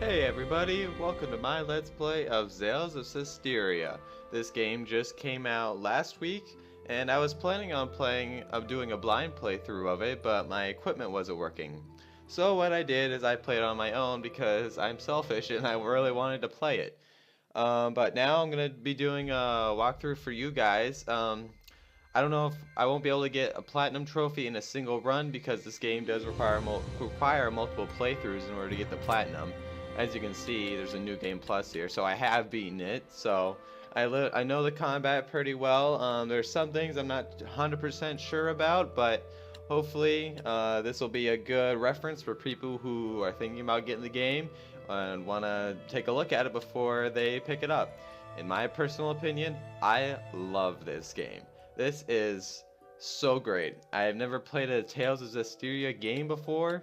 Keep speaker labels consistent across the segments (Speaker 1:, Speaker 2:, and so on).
Speaker 1: Hey everybody, welcome to my Let's Play of Zestiria. This game just came out last week, and I was planning on doing a blind playthrough of it, but my equipment wasn't working. So what I did is I played on my own because I'm selfish and I really wanted to play it. But now I'm going to be doing a walkthrough for you guys. I don't know if I won't be able to get a platinum trophy in a single run because this game does require multiple playthroughs in order to get the platinum. As you can see, there's a new game plus here, so I have beaten it. So I know the combat pretty well. There's some things I'm not 100% sure about, but hopefully this will be a good reference for people who are thinking about getting the game and want to take a look at it before they pick it up. In my personal opinion, I love this game. This is so great. I have never played a Tales of Zestiria game before,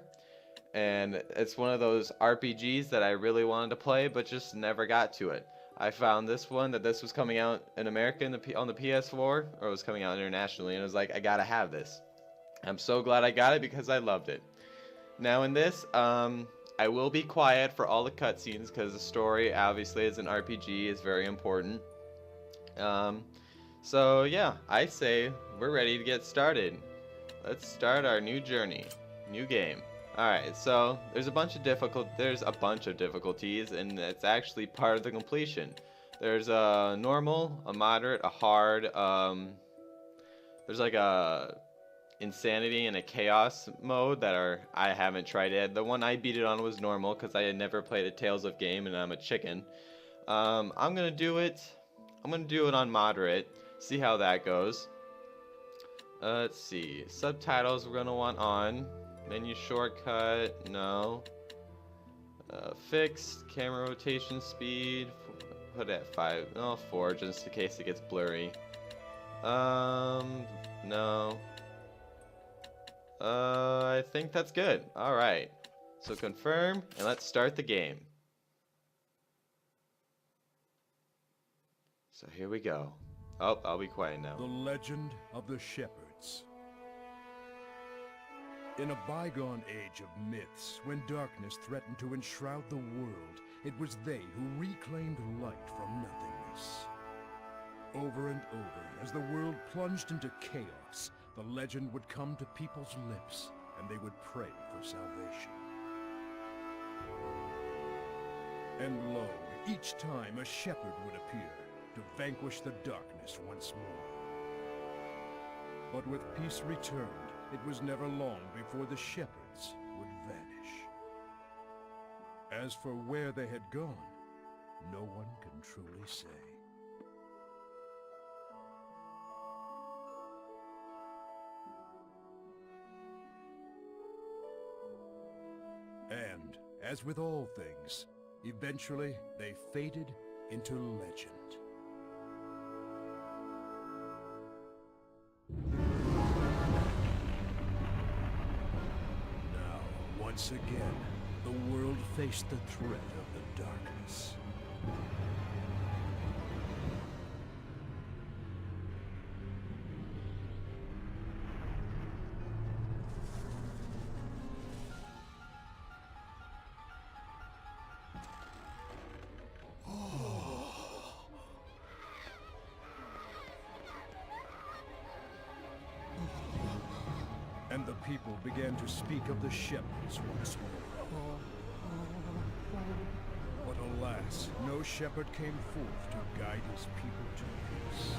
Speaker 1: and it's one of those RPGs that I really wanted to play but just never got to it. I found this was coming out in America on the PS4, or it was coming out internationally, and I was like, I gotta have this. I'm so glad I got it because I loved it. Now in this, I will be quiet for all the cutscenes because the story, obviously, as an RPG, is very important. So yeah, I say we're ready to get started. Let's start our new journey, new game. Alright, so there's a bunch of difficulties, and it's actually part of the completion. There's a normal, a moderate, a hard, there's like a insanity and a chaos mode I haven't tried it. The one I beat it on was normal because I had never played a Tales of game and I'm a chicken. I'm gonna do it on moderate, see how that goes. Let's see, subtitles we're gonna want on. Menu shortcut, no. Fixed camera rotation speed, put it at 5, no, 4, just in case it gets blurry. No. I think that's good. Alright, so confirm, and let's start the game. So here we go. Oh, I'll be quiet now.
Speaker 2: The Legend of the Shepherds. In a bygone age of myths, when darkness threatened to enshroud the world, it was they who reclaimed light from nothingness. Over and over, as the world plunged into chaos, the legend would come to people's lips, and they would pray for salvation. And lo, each time a shepherd would appear, to vanquish the darkness once more. But with peace returned, it was never long before the shepherds would vanish. As for where they had gone, no one can truly say. And, as with all things, eventually they faded into legend. Once again, the world faced the threat of the darkness. And the people began to speak of the shepherds once more. But alas, no shepherd came forth to guide his people to peace.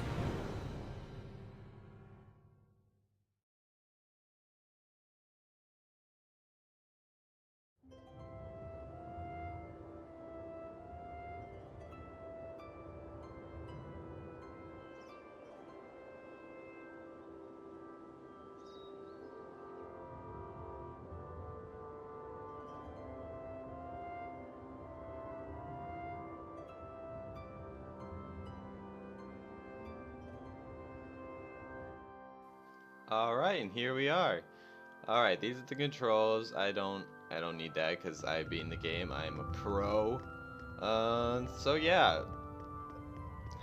Speaker 1: Alright, and here we are. Alright, these are the controls. I don't need that because I've been in the game. I'm a pro. So yeah.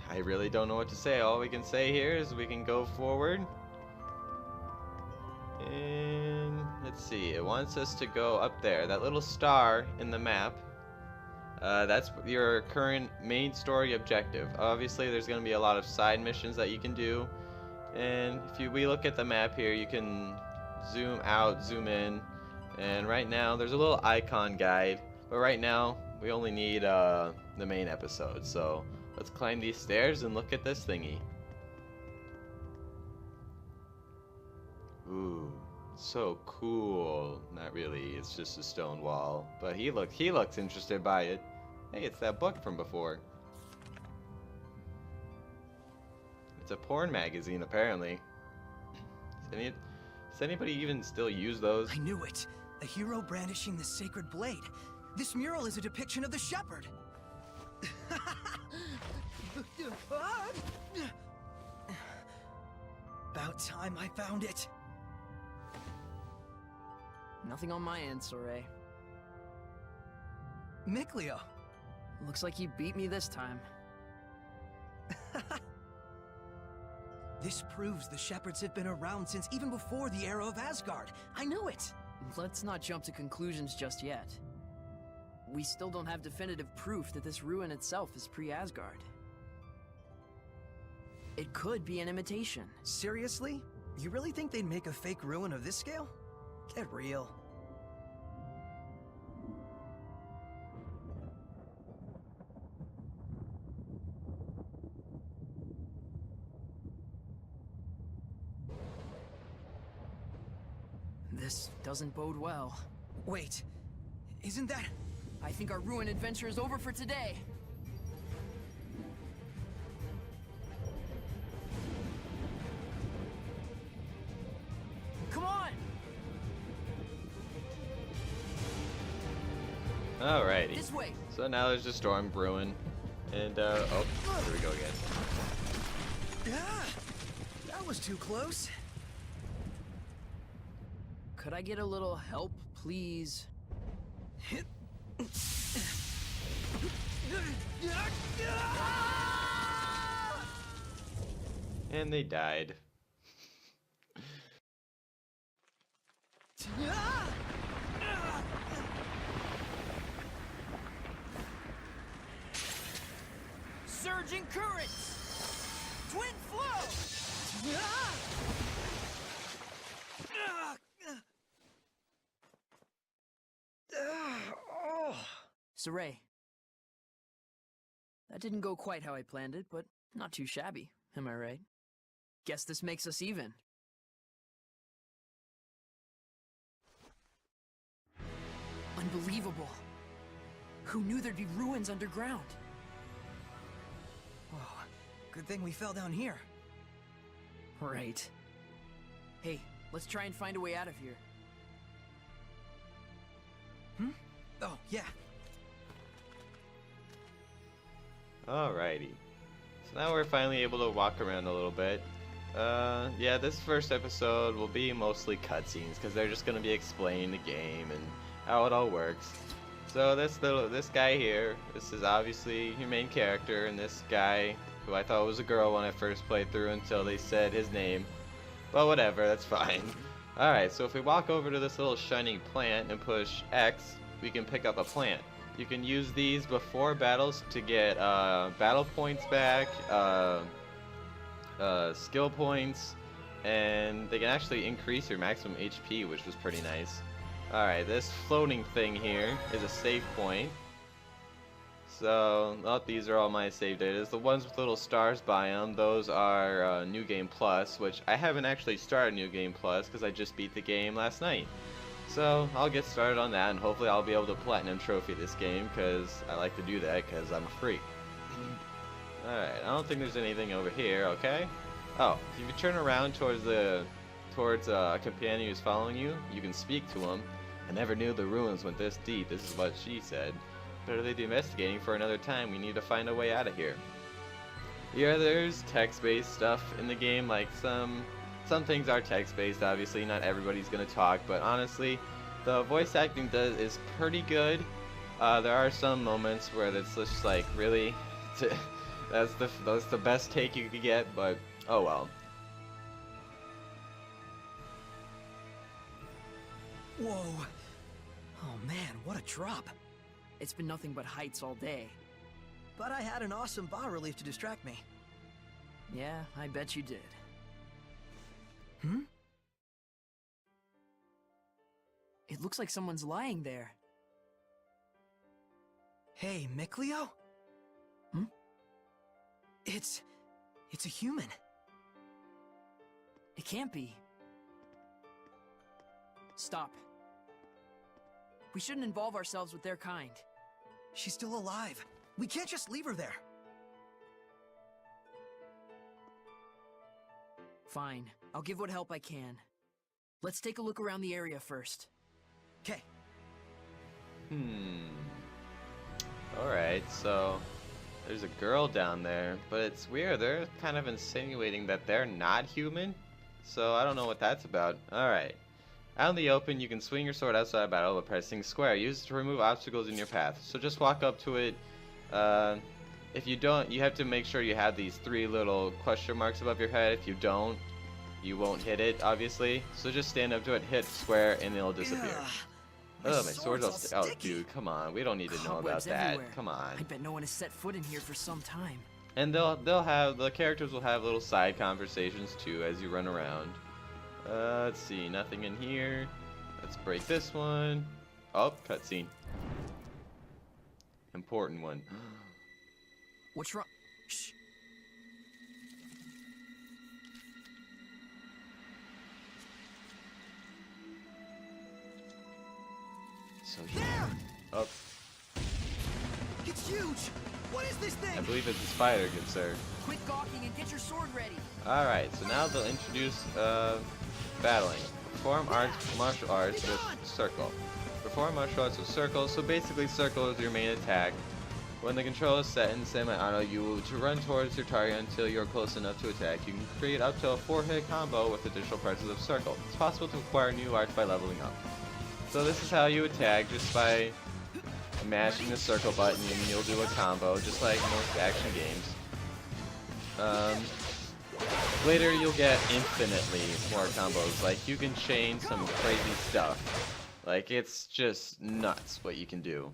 Speaker 1: I really don't know what to say. All we can say here is we can go forward. And let's see, it wants us to go up there. That little star in the map That's your current main story objective. Obviously, there's going to be a lot of side missions that you can do. And we look at the map here, you can zoom out, zoom in. And right now, there's a little icon guide. But right now, we only need the main episode. So let's climb these stairs and look at this thingy. Ooh, so cool. Not really, it's just a stone wall. But he looks interested by it. Hey, it's that book from before. It's a porn magazine, apparently. Does anybody even still use those?
Speaker 3: I knew it. A hero brandishing the sacred blade. This mural is a depiction of the shepherd. About time I found it.
Speaker 4: Nothing on my end, Soray.
Speaker 3: Mikleo.
Speaker 4: Looks like you beat me this time.
Speaker 3: This proves the shepherds have been around since even before the era of Asgard. I knew it!
Speaker 4: Let's not jump to conclusions just yet. We still don't have definitive proof that this ruin itself is pre-Asgard. It could be an imitation.
Speaker 3: Seriously? You really think they'd make a fake ruin of this scale? Get real.
Speaker 4: This doesn't bode well.
Speaker 3: Wait, isn't that...
Speaker 4: I think our ruin adventure is over for today. Come on!
Speaker 1: Alrighty.
Speaker 4: This way.
Speaker 1: So now there's a storm brewing. And, oh, here we go again.
Speaker 3: Ah, that was too close.
Speaker 4: Could I get a little help, please?
Speaker 1: And they died.
Speaker 4: Surging currents! Twin flow! Soray. That didn't go quite how I planned it, but not too shabby, am I right? Guess this makes us even. Unbelievable. Who knew there'd be ruins underground?
Speaker 3: Whoa, good thing we fell down here.
Speaker 4: Right. Hey, let's try and find a way out of here.
Speaker 3: Oh, yeah.
Speaker 1: Alrighty. So now we're finally able to walk around a little bit. Yeah, this first episode will be mostly cutscenes because they're just going to be explaining the game and how it all works. So this guy here, this is obviously your main character, and this guy, who I thought was a girl when I first played through until they said his name. But whatever, that's fine. Alright, so if we walk over to this little shining plant and push X, we can pick up a plant. You can use these before battles to get battle points back, skill points, and they can actually increase your maximum HP, which was pretty nice. Alright, this floating thing here is a save point. So, these are all my save data. The ones with little stars by them, those are New Game Plus, which I haven't actually started New Game Plus because I just beat the game last night. So, I'll get started on that, and hopefully I'll be able to platinum trophy this game, because I like to do that, because I'm a freak. Alright, I don't think there's anything over here, okay? Oh, if you turn around towards a companion who's following you, you can speak to him. I never knew the ruins went this deep, this is what she said. Better leave the investigating for another time, we need to find a way out of here. Yeah, there's text-based stuff in the game, like some things are text-based, obviously, not everybody's gonna talk, but honestly, the voice acting is pretty good. There are some moments where it's just like, really? that's the best take you could get, but oh well.
Speaker 3: Whoa. Oh man, what a drop.
Speaker 4: It's been nothing but heights all day.
Speaker 3: But I had an awesome bas-relief to distract me.
Speaker 4: Yeah, I bet you did.
Speaker 3: Hmm?
Speaker 4: It looks like someone's lying there.
Speaker 3: Hey, Mikleo?
Speaker 4: Hmm?
Speaker 3: It's a human.
Speaker 4: It can't be. Stop. We shouldn't involve ourselves with their kind.
Speaker 3: She's still alive. We can't just leave her there.
Speaker 4: Fine. I'll give what help I can. Let's take a look around the area first.
Speaker 3: Okay.
Speaker 1: Alright, so there's a girl down there, but it's weird. They're kind of insinuating that they're not human, so I don't know what that's about. Alright. Out in the open, you can swing your sword outside of battle by pressing square. Use it to remove obstacles in your path. So just walk up to it. If you don't, you have to make sure you have these 3 little question marks above your head. If you don't, you won't hit it, obviously. So just stand up to it, hit square, and it'll disappear.
Speaker 3: Ugh,
Speaker 1: Oh, my sword's all sticky. Oh,
Speaker 3: sticky.
Speaker 1: dude, come on. We don't need to know about
Speaker 4: Cobwebs
Speaker 1: that.
Speaker 4: everywhere.
Speaker 1: Come on.
Speaker 4: I bet no one has set foot in here for some time.
Speaker 1: And they'll have, the characters will have little side conversations too as you run around. Let's see, nothing in here. Let's break this one. Oh, cutscene. Important one.
Speaker 4: What's wrong? Shh.
Speaker 1: So
Speaker 3: There!
Speaker 1: oh,
Speaker 3: It's huge! What is this thing?
Speaker 1: I believe it's a spider, good sir.
Speaker 4: Quit gawking and get your sword ready.
Speaker 1: Alright, so now they'll introduce battling. Perform martial arts with circle. Perform martial arts with circle, so basically circle is your main attack. When the control is set in semi-auto, you will to run towards your target until you're close enough to attack. You can create up to a 4-hit combo with additional presses of circle. It's possible to acquire new arts by leveling up. So this is how you attack, just by mashing the circle button and you'll do a combo, just like most action games. Later you'll get infinitely more combos, like you can chain some crazy stuff. Like it's just nuts what you can do.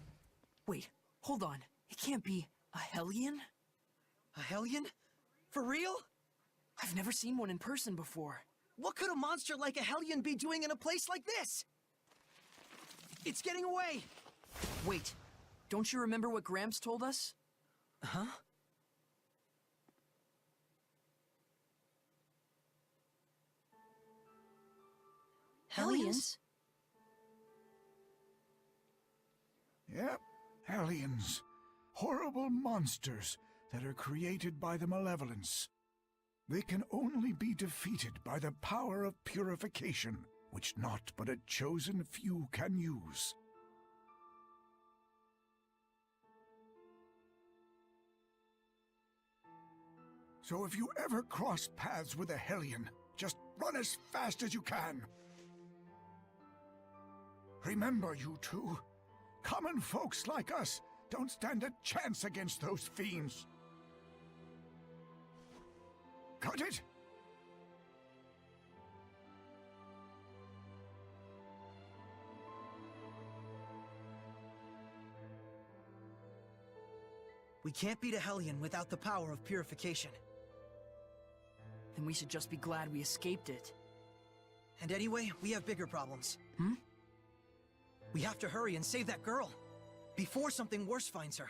Speaker 4: Wait, hold on. It can't be a Hellion?
Speaker 3: A Hellion? For real?
Speaker 4: I've never seen one in person before.
Speaker 3: What could a monster like a Hellion be doing in a place like this? It's getting away!
Speaker 4: Wait, don't you remember what Gramps told us?
Speaker 3: Huh?
Speaker 4: Hellions?
Speaker 5: Yep, Hellions. Horrible monsters that are created by the malevolence. They can only be defeated by the power of purification, which not but a chosen few can use. So if you ever cross paths with a Hellion, just run as fast as you can. Remember, you two, common folks like us don't stand a chance against those fiends. Got it?
Speaker 3: We can't beat a Hellion without the power of purification.
Speaker 4: Then we should just be glad we escaped it.
Speaker 3: And anyway, we have bigger problems.
Speaker 4: Hmm?
Speaker 3: We have to hurry and save that girl, before something worse finds her.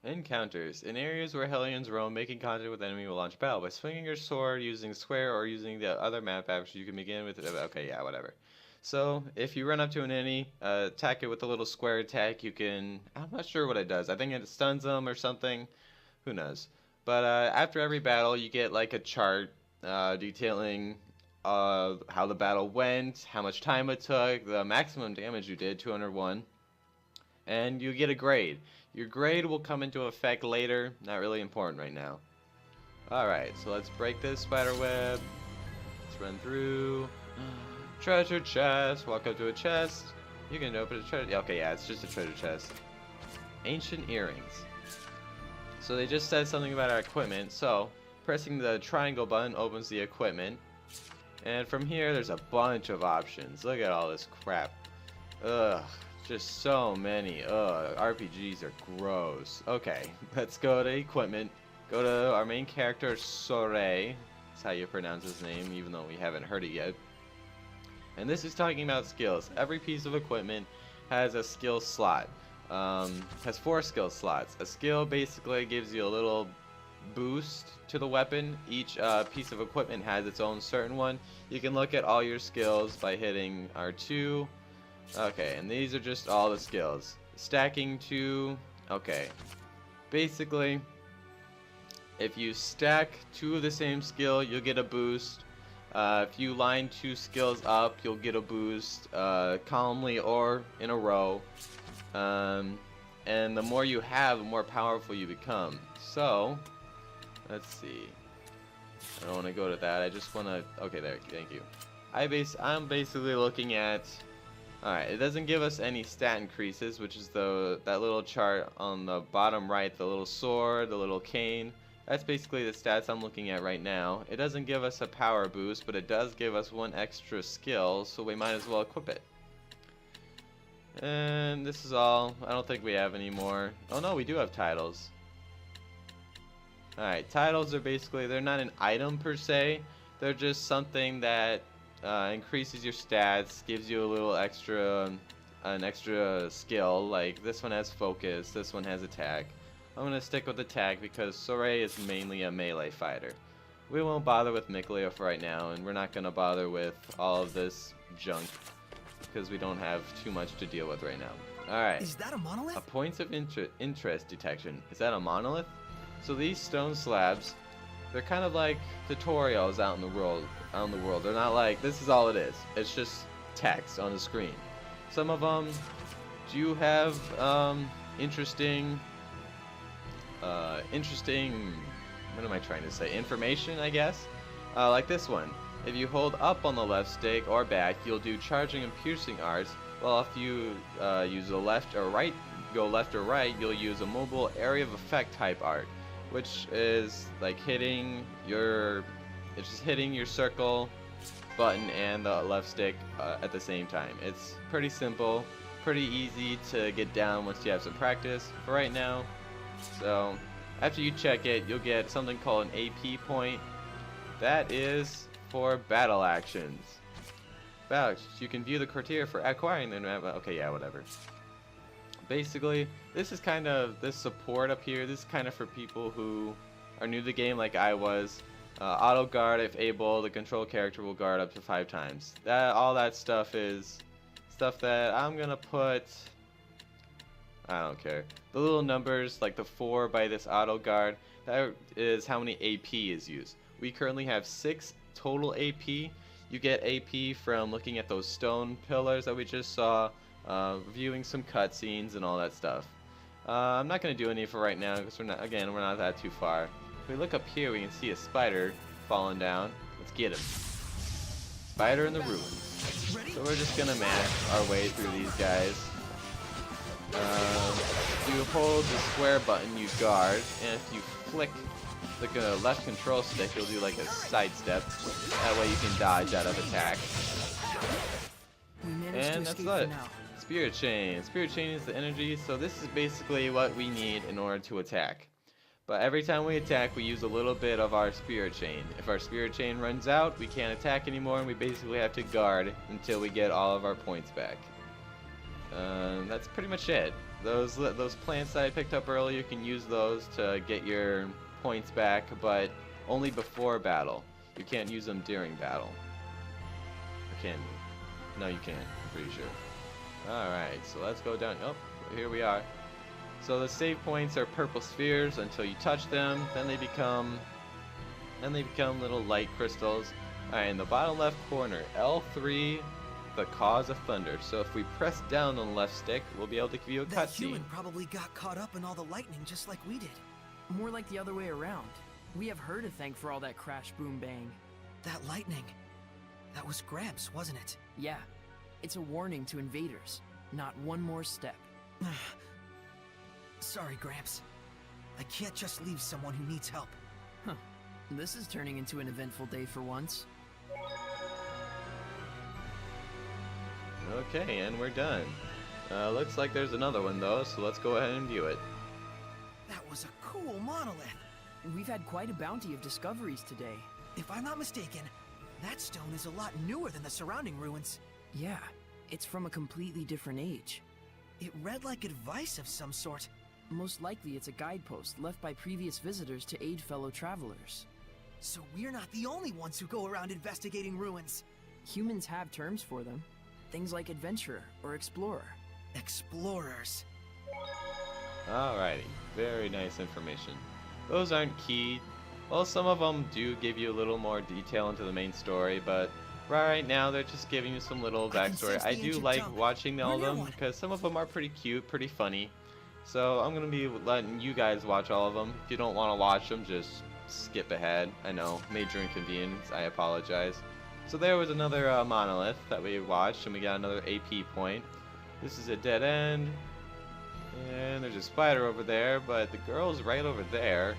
Speaker 1: Encounters. In areas where Hellions roam, making contact with enemy will launch battle. By swinging your sword, using square, or using the other map options, you can begin with... Okay, yeah, whatever. So, if you run up to an enemy, attack it with a little square attack, you can... I'm not sure what it does. I think it stuns them or something. Who knows? But after every battle, you get like a chart detailing how the battle went, how much time it took, the maximum damage you did, 201. And you get a grade. Your grade will come into effect later, not really important right now. Alright, so let's break this spider web. Let's run through. Treasure chest. Walk up to a chest. You can open a treasure. Okay, yeah, it's just a treasure chest. Ancient earrings. So they just said something about our equipment. So pressing the triangle button opens the equipment. And from here, there's a bunch of options. Look at all this crap. Ugh. Just so many. RPGs are gross. Okay, let's go to equipment. Go to our main character, Soray. That's how you pronounce his name, even though we haven't heard it yet. And this is talking about skills. Every piece of equipment has a skill slot. Has 4 skill slots. A skill basically gives you a little boost to the weapon. Each piece of equipment has its own certain one. You can look at all your skills by hitting R2. Okay, and these are just all the skills. Stacking 2. Okay. Basically, if you stack 2 of the same skill, you'll get a boost. If you line 2 skills up, you'll get a boost columnly or in a row. And the more you have, the more powerful you become. So, let's see. I don't want to go to that. I just want to. Okay, there. Thank you. I'm basically looking at. Alright, it doesn't give us any stat increases, which is that little chart on the bottom right, the little sword, the little cane. That's basically the stats I'm looking at right now. It doesn't give us a power boost, but it does give us 1 extra skill, so we might as well equip it. And this is all. I don't think we have any more. Oh no, we do have titles. Alright, titles are basically, they're not an item per se. They're just something that increases your stats, gives you a little extra, an extra skill. Like this one has focus, this one has attack. I'm gonna stick with attack because Soray is mainly a melee fighter. We won't bother with Mikleo for right now, and we're not gonna bother with all of this junk because we don't have too much to deal with right now. Alright.
Speaker 3: Is that a monolith?
Speaker 1: A points of interest detection. Is that a monolith? So these stone slabs, they're kind of like tutorials out in the world. They're not like, this is all it is. It's just text on the screen. Some of them do have interesting, what am I trying to say? Information, I guess. Like this one. If you hold up on the left stick or back, you'll do charging and piercing arts. While if you use the left or right, go left or right, you'll use a mobile area of effect type art, which is like it's just hitting your circle button and the left stick at the same time. It's pretty simple, pretty easy to get down once you have some practice for right now. So after you check it, you'll get something called an AP point. That is for battle actions. You can view the criteria for acquiring them. Okay, yeah, whatever. Basically, this is kind of this support up here. This is kind of for people who are new to the game, like I was. Auto guard, if able, the control character will guard up to 5 times. All that stuff is stuff that I'm gonna put. I don't care. The little numbers, like the 4 by this auto guard, that is how many AP is used. We currently have 6 total AP. You get AP from looking at those stone pillars that we just saw, viewing some cutscenes and all that stuff. I'm not gonna do any for right now because we're not that too far. If we look up here, we can see a spider falling down. Let's get him. Spider in the ruin. So we're just gonna mash our way through these guys. If you hold the square button, you guard, and if you flick the left control stick, you'll do like a sidestep. That way you can dodge out of attack. And that's it. Spirit Chain. Spirit Chain is the energy, so this is basically what we need in order to attack. But every time we attack, we use a little bit of our Spirit Chain. If our Spirit Chain runs out, we can't attack anymore, and we basically have to guard until we get all of our points back. That's pretty much it. Those plants that I picked up earlier, you can use those to get your points back, but only before battle. You can't use them during battle. Or can you? No, you can't. I'm pretty sure. Alright, so let's go down. Oh, here we are. So the save points are purple spheres until you touch them. Then they become little light crystals. Alright, in the bottom left corner, L3, the cause of thunder. So if we press down on the left stick, we'll be able to view a
Speaker 3: That
Speaker 1: cutscene.
Speaker 3: human probably got caught up in all the lightning just like we did.
Speaker 4: More like the other way around. We have her to thank for all that crash, boom, bang.
Speaker 3: That lightning. That was Gramps, wasn't it?
Speaker 4: Yeah, it's a warning to invaders. Not one more step.
Speaker 3: Sorry, Gramps. I can't just leave someone who needs help.
Speaker 4: Huh. This is turning into an eventful day for once.
Speaker 1: Okay, and we're done. Looks like there's another one though, so let's go ahead and view it.
Speaker 3: That was a cool monolith.
Speaker 4: We've had quite a bounty of discoveries today.
Speaker 3: If I'm not mistaken, that stone is a lot newer than the surrounding ruins.
Speaker 4: Yeah, it's from a completely different age.
Speaker 3: It read like advice of some sort.
Speaker 4: Most likely it's a guidepost left by previous visitors to aid fellow travelers.
Speaker 3: So we're not the only ones who go around investigating ruins.
Speaker 4: Humans have terms for them. Things like adventurer or explorer.
Speaker 3: Explorers.
Speaker 1: Alrighty, very nice information. Those aren't key. Well, some of them do give you a little more detail into the main story, but right now they're just giving you some little backstory. I do like watching all of them because some of them are pretty cute, pretty funny. So I'm gonna be letting you guys watch all of them. If you don't want to watch them, just skip ahead. I know, major inconvenience, I apologize. So there was another monolith that we watched, and we got another AP point. This is a dead end, and there's a spider over there, but the girl's right over there.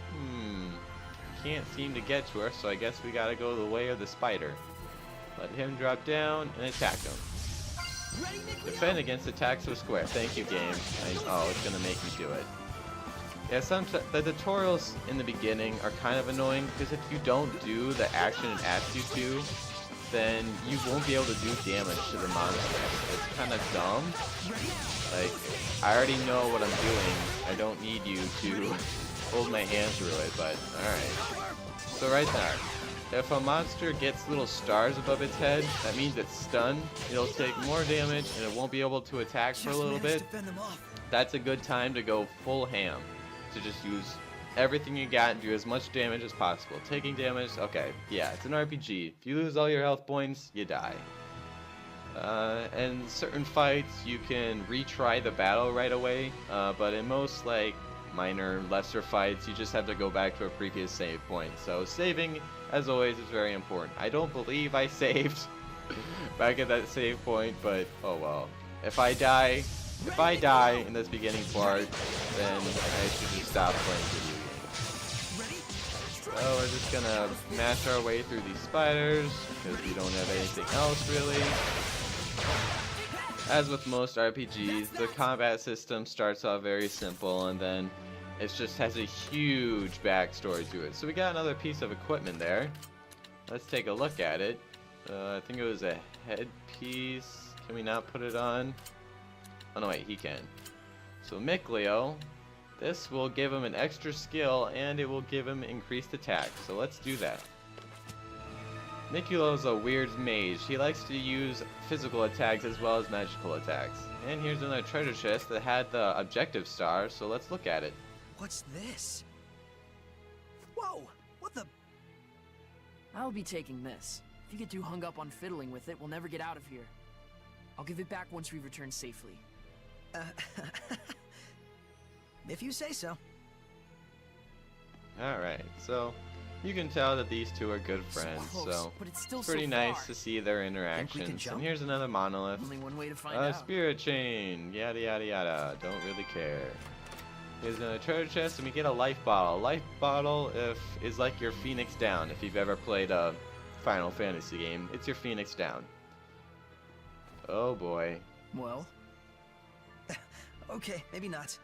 Speaker 1: Can't seem to get to her, so I guess we gotta go the way of the spider. Let him drop down and attack him. Defend against attacks with square. Thank you, game. Oh, it's gonna make me do it. Yeah, the tutorials in the beginning are kind of annoying because if you don't do the action it asks you to, then you won't be able to do damage to the monster. It's kind of dumb. Like, I already know what I'm doing. I don't need you to hold my hand through it, but alright. So right there, if a monster gets little stars above its head, that means it's stunned. It'll take more damage and it won't be able to attack for a little bit. That's a good time to go full ham. To just use everything you got and do as much damage as possible. Taking damage, okay, yeah, it's an RPG. If you lose all your health points, you die. And certain fights, you can retry the battle right away, but in most, like, minor, lesser fights, you just have to go back to a previous save point. So saving, as always, is very important. I don't believe I saved back at that save point, but oh well. If I die in this beginning part, then I should just stop playing video games. So we're just gonna mash our way through these spiders, because we don't have anything else really. As with most RPGs, the combat system starts off very simple, and then it just has a huge backstory to it. So we got another piece of equipment there. Let's take a look at it. I think it was a headpiece. Can we not put it on? Oh no, wait, he can. So Micleo, this will give him an extra skill, and it will give him increased attack. So let's do that. Micleo's a weird mage. He likes to use physical attacks as well as magical attacks. And here's another treasure chest that had the objective star, so let's look at it.
Speaker 3: What's this? Whoa! What the?
Speaker 4: I'll be taking this. If you get too hung up on fiddling with it, we'll never get out of here. I'll give it back once we return safely.
Speaker 3: If you say so.
Speaker 1: Alright, so you can tell that these two are good friends, so
Speaker 4: but it's still
Speaker 1: pretty
Speaker 4: so
Speaker 1: nice
Speaker 4: far.
Speaker 1: to see their interactions. And here's another monolith.
Speaker 4: Only one way to find out.
Speaker 1: Spirit chain, yada yada yada, don't really care. Here's another treasure chest, and we get a life bottle. Life bottle is like your Phoenix Down. If you've ever played a Final Fantasy game, it's your Phoenix Down. Oh boy.
Speaker 4: Well?
Speaker 3: Okay, maybe not.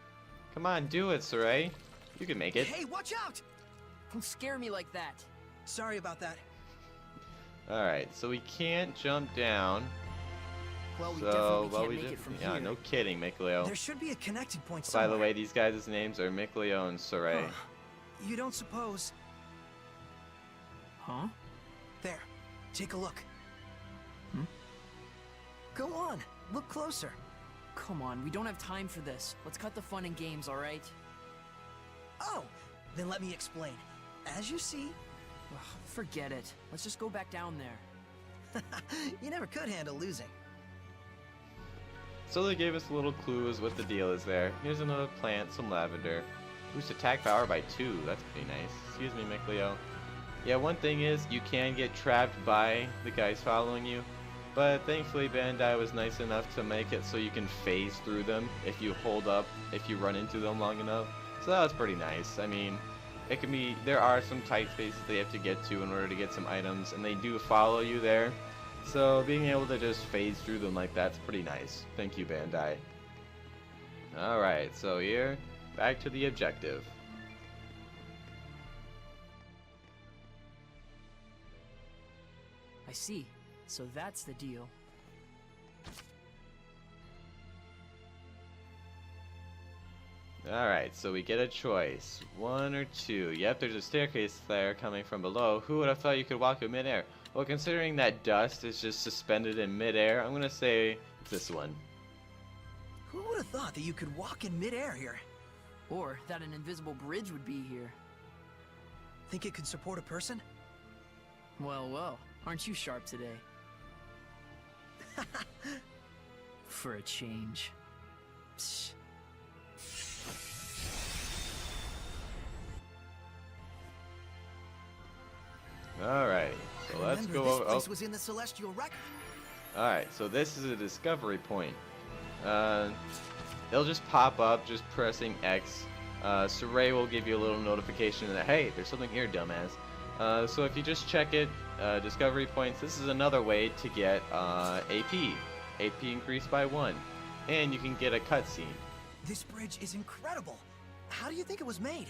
Speaker 1: Come on, do it, Saray. You can make it.
Speaker 3: Hey, watch out!
Speaker 4: Don't scare me like that.
Speaker 3: Sorry about that.
Speaker 1: Alright, so we can't jump down.
Speaker 4: Well, we
Speaker 1: So,
Speaker 4: definitely can't make it from
Speaker 1: yeah,
Speaker 4: here.
Speaker 1: no kidding, Micleo.
Speaker 3: There should be a connecting point
Speaker 1: By
Speaker 3: somewhere.
Speaker 1: the way, these guys' names are Micleo and Saray.
Speaker 3: You don't suppose...
Speaker 4: Huh?
Speaker 3: There. Take a look.
Speaker 4: Hmm?
Speaker 3: Go on. Look closer.
Speaker 4: Come on, we don't have time for this. Let's cut the fun and games, alright?
Speaker 3: Oh! Then let me explain. As you see...
Speaker 4: Ugh, forget it. Let's just go back down there.
Speaker 3: You never could handle losing.
Speaker 1: So they gave us little clues what the deal is there. Here's another plant, some lavender. Boost attack power by 2. That's pretty nice. Excuse me, Micleo. Yeah, one thing is, you can get trapped by the guys following you. But thankfully Bandai was nice enough to make it so you can phase through them if you hold up, if you run into them long enough. So that was pretty nice. I mean, it can be, there are some tight spaces they have to get to in order to get some items, and they do follow you there. So being able to just phase through them like that's pretty nice. Thank you, Bandai. Alright, so here, back to the objective.
Speaker 4: I see. So that's the deal.
Speaker 1: Alright, so we get a choice. 1 or 2. Yep, there's a staircase there coming from below. Who would have thought you could walk in midair? Well, considering that dust is just suspended in midair, I'm gonna say it's this one.
Speaker 3: Who would have thought that you could walk in midair here?
Speaker 4: Or that an invisible bridge would be here.
Speaker 3: Think it could support a person?
Speaker 4: Well, well, aren't you sharp today? For a change.
Speaker 3: Psst.
Speaker 1: Alright, so let's
Speaker 3: Remember,
Speaker 1: go
Speaker 3: this
Speaker 1: over.
Speaker 3: place was in the Celestial Record.
Speaker 1: Alright, so this is a discovery point. It'll just pop up just pressing X. Saray will give you a little notification that, hey, there's something here, dumbass. So if you just check it, discovery points, this is another way to get AP. AP increased by 1. And you can get a cutscene.
Speaker 3: This bridge is incredible. How do you think it was made?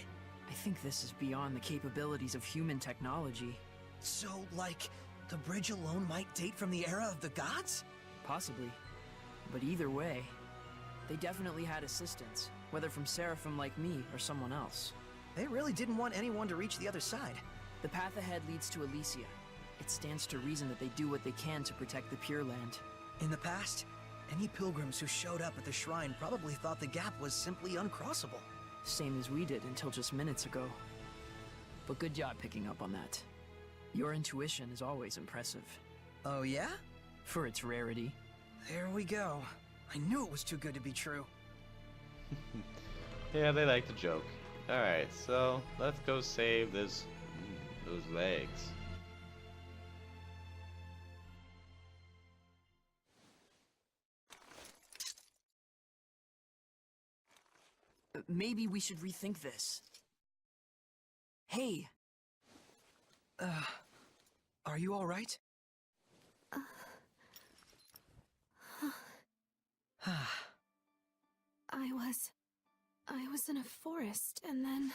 Speaker 4: I think this is beyond the capabilities of human technology.
Speaker 3: So, like, the bridge alone might date from the era of the gods?
Speaker 4: Possibly. But either way, they definitely had assistance, whether from seraphim like me or someone else.
Speaker 3: They really didn't want anyone to reach the other side.
Speaker 4: The path ahead leads to Elysia. It stands to reason that they do what they can to protect the Pure Land.
Speaker 3: In the past, any pilgrims who showed up at the shrine probably thought the gap was simply uncrossable.
Speaker 4: Same as we did until just minutes ago. But good job picking up on that. Your intuition is always impressive.
Speaker 3: Oh yeah?
Speaker 4: For its rarity.
Speaker 3: There we go. I knew it was too good to be true.
Speaker 1: Yeah, they like to joke. Alright, so let's go save those legs.
Speaker 4: Maybe we should rethink this. Hey!
Speaker 3: Are you alright?
Speaker 6: I was in a forest, and then...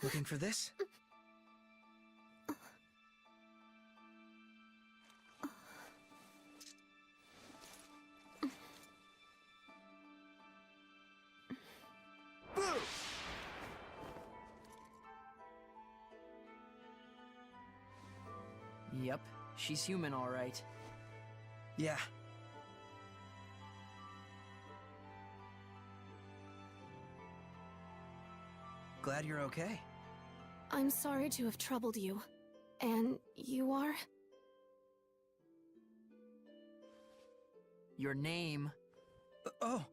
Speaker 3: Looking for this?
Speaker 4: Yep, she's human all right.
Speaker 3: Yeah. Glad you're okay.
Speaker 6: I'm sorry to have troubled you. And you are?
Speaker 4: Your name?
Speaker 3: Oh.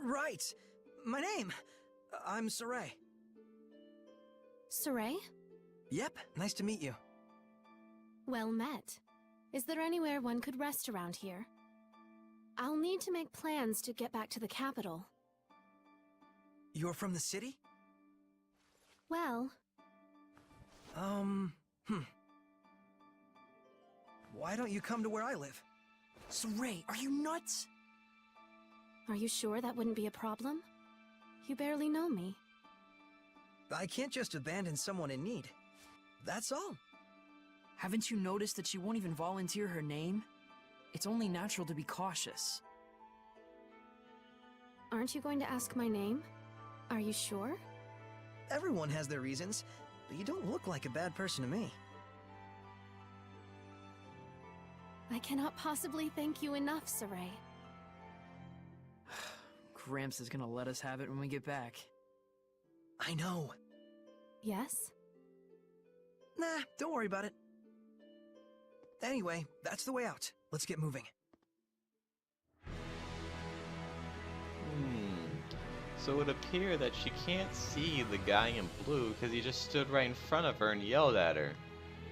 Speaker 3: Right. My name. I'm Saray.
Speaker 6: Saray?
Speaker 3: Yep, nice to meet you.
Speaker 6: Well met. Is there anywhere one could rest around here? I'll need to make plans to get back to the capital.
Speaker 3: You're from the city?
Speaker 6: Well,
Speaker 3: Why don't you come to where I live?
Speaker 4: Saray, are you nuts?
Speaker 6: are you sure that wouldn't be a problem? You barely know me.
Speaker 3: I can't just abandon someone in need. That's all.
Speaker 4: Haven't you noticed that she won't even volunteer her name? It's only natural to be cautious.
Speaker 6: Aren't you going to ask my name? Are you sure?
Speaker 3: Everyone has their reasons, but you don't look like a bad person to me.
Speaker 6: I cannot possibly thank you enough, Saray.
Speaker 4: Gramps is gonna let us have it when we get back.
Speaker 3: I know.
Speaker 6: Yes?
Speaker 3: Nah, don't worry about it. Anyway, that's the way out. Let's get moving.
Speaker 1: So it would appear that she can't see the guy in blue because he just stood right in front of her and yelled at her.